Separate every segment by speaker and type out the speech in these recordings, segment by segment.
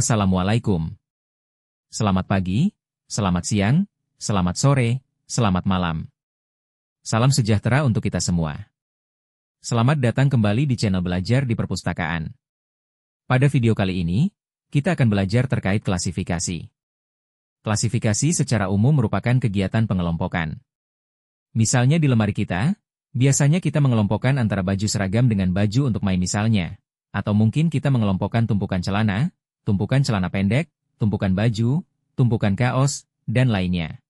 Speaker 1: Assalamualaikum. Selamat pagi, selamat siang, selamat sore, selamat malam. Salam sejahtera untuk kita semua. Selamat datang kembali di channel Belajar di Perpustakaan. Pada video kali ini, kita akan belajar terkait klasifikasi. Klasifikasi secara umum merupakan kegiatan pengelompokan. Misalnya di lemari kita, biasanya kita mengelompokkan antara baju seragam dengan baju untuk main misalnya. Atau mungkin kita mengelompokkan tumpukan celana pendek, tumpukan baju, tumpukan kaos, dan lainnya.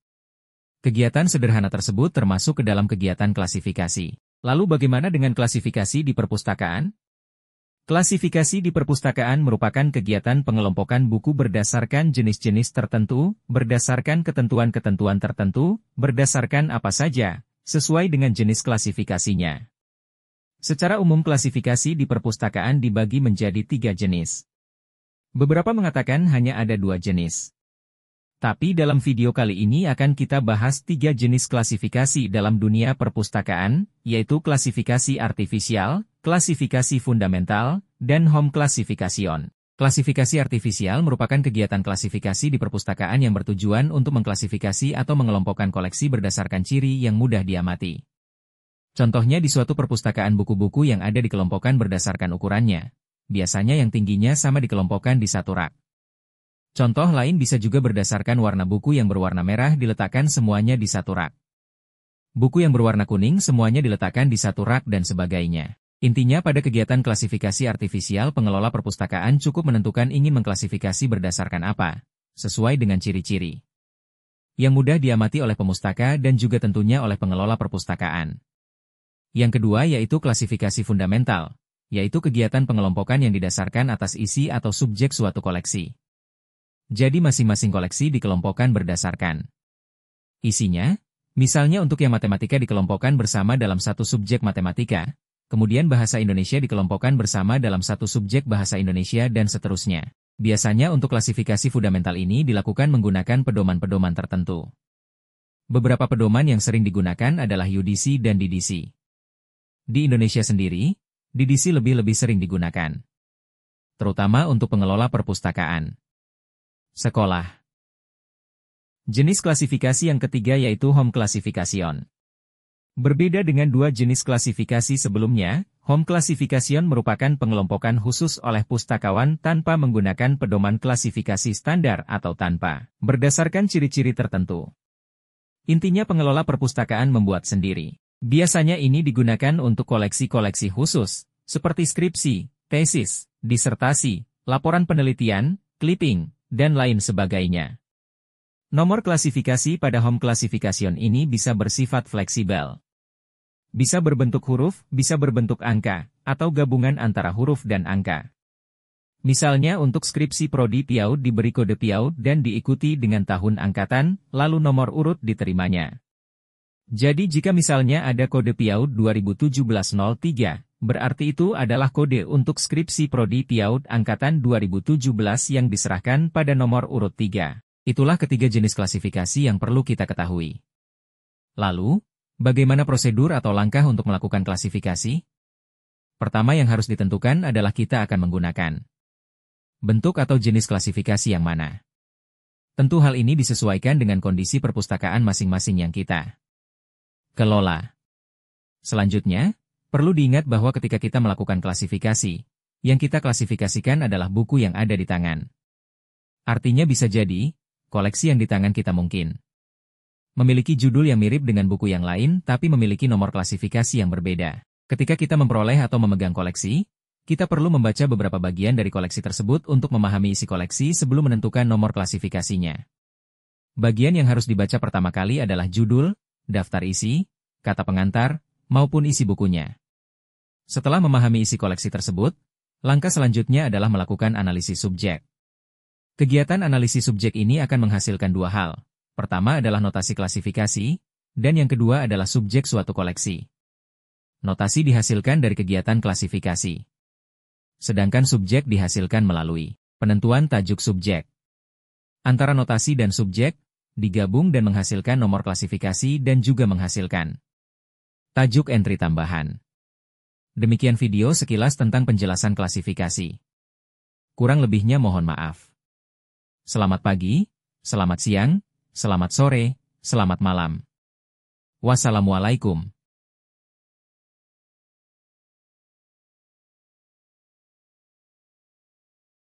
Speaker 1: Kegiatan sederhana tersebut termasuk ke dalam kegiatan klasifikasi. Lalu bagaimana dengan klasifikasi di perpustakaan? Klasifikasi di perpustakaan merupakan kegiatan pengelompokan buku berdasarkan jenis-jenis tertentu, berdasarkan ketentuan-ketentuan tertentu, berdasarkan apa saja, sesuai dengan jenis klasifikasinya. Secara umum klasifikasi di perpustakaan dibagi menjadi 3 jenis. Beberapa mengatakan hanya ada 2 jenis. Tapi dalam video kali ini akan kita bahas 3 jenis klasifikasi dalam dunia perpustakaan, yaitu klasifikasi artifisial, klasifikasi fundamental, dan home classification. Klasifikasi artifisial merupakan kegiatan klasifikasi di perpustakaan yang bertujuan untuk mengklasifikasi atau mengelompokkan koleksi berdasarkan ciri yang mudah diamati. Contohnya di suatu perpustakaan buku-buku yang ada dikelompokkan berdasarkan ukurannya. Biasanya yang tingginya sama dikelompokkan di satu rak. Contoh lain bisa juga berdasarkan warna buku yang berwarna merah diletakkan semuanya di satu rak. Buku yang berwarna kuning semuanya diletakkan di satu rak dan sebagainya. Intinya pada kegiatan klasifikasi artifisial pengelola perpustakaan cukup menentukan ingin mengklasifikasi berdasarkan apa, sesuai dengan ciri-ciri yang mudah diamati oleh pemustaka dan juga tentunya oleh pengelola perpustakaan. Yang kedua yaitu klasifikasi fundamental, yaitu kegiatan pengelompokan yang didasarkan atas isi atau subjek suatu koleksi. Jadi masing-masing koleksi dikelompokkan berdasarkan isinya, misalnya untuk yang matematika dikelompokkan bersama dalam satu subjek matematika, kemudian bahasa Indonesia dikelompokkan bersama dalam satu subjek bahasa Indonesia dan seterusnya. Biasanya untuk klasifikasi fundamental ini dilakukan menggunakan pedoman-pedoman tertentu. Beberapa pedoman yang sering digunakan adalah UDC dan DDC. Di Indonesia sendiri, DDC lebih sering digunakan, terutama untuk pengelola perpustakaan sekolah. Jenis klasifikasi yang ketiga yaitu home classification. Berbeda dengan 2 jenis klasifikasi sebelumnya, home classification merupakan pengelompokan khusus oleh pustakawan tanpa menggunakan pedoman klasifikasi standar atau tanpa berdasarkan ciri-ciri tertentu. Intinya pengelola perpustakaan membuat sendiri. Biasanya ini digunakan untuk koleksi-koleksi khusus, seperti skripsi, tesis, disertasi, laporan penelitian, clipping, dan lain sebagainya. Nomor klasifikasi pada home classification ini bisa bersifat fleksibel. Bisa berbentuk huruf, bisa berbentuk angka, atau gabungan antara huruf dan angka. Misalnya untuk skripsi prodi PIAUD diberi kode PIAUD dan diikuti dengan tahun angkatan, lalu nomor urut diterimanya. Jadi jika misalnya ada kode PIAUD 2017-03, berarti itu adalah kode untuk skripsi prodi PIAUD angkatan 2017 yang diserahkan pada nomor urut 3. Itulah ketiga jenis klasifikasi yang perlu kita ketahui. Lalu, bagaimana prosedur atau langkah untuk melakukan klasifikasi? Pertama yang harus ditentukan adalah kita akan menggunakan bentuk atau jenis klasifikasi yang mana. Tentu hal ini disesuaikan dengan kondisi perpustakaan masing-masing yang kita kelola. Selanjutnya, perlu diingat bahwa ketika kita melakukan klasifikasi, yang kita klasifikasikan adalah buku yang ada di tangan. Artinya bisa jadi, koleksi yang di tangan kita mungkin memiliki judul yang mirip dengan buku yang lain tapi memiliki nomor klasifikasi yang berbeda. Ketika kita memperoleh atau memegang koleksi, kita perlu membaca beberapa bagian dari koleksi tersebut untuk memahami isi koleksi sebelum menentukan nomor klasifikasinya. Bagian yang harus dibaca pertama kali adalah judul, daftar isi, kata pengantar, maupun isi bukunya. Setelah memahami isi koleksi tersebut, langkah selanjutnya adalah melakukan analisis subjek. Kegiatan analisis subjek ini akan menghasilkan 2 hal. Pertama adalah notasi klasifikasi, dan yang kedua adalah subjek suatu koleksi. Notasi dihasilkan dari kegiatan klasifikasi. Sedangkan subjek dihasilkan melalui penentuan tajuk subjek. Antara notasi dan subjek, digabung dan menghasilkan nomor klasifikasi dan juga menghasilkan tajuk entry tambahan. Demikian video sekilas tentang penjelasan klasifikasi. Kurang lebihnya mohon maaf. selamat pagi, selamat siang, selamat sore, selamat malam. Wassalamualaikum.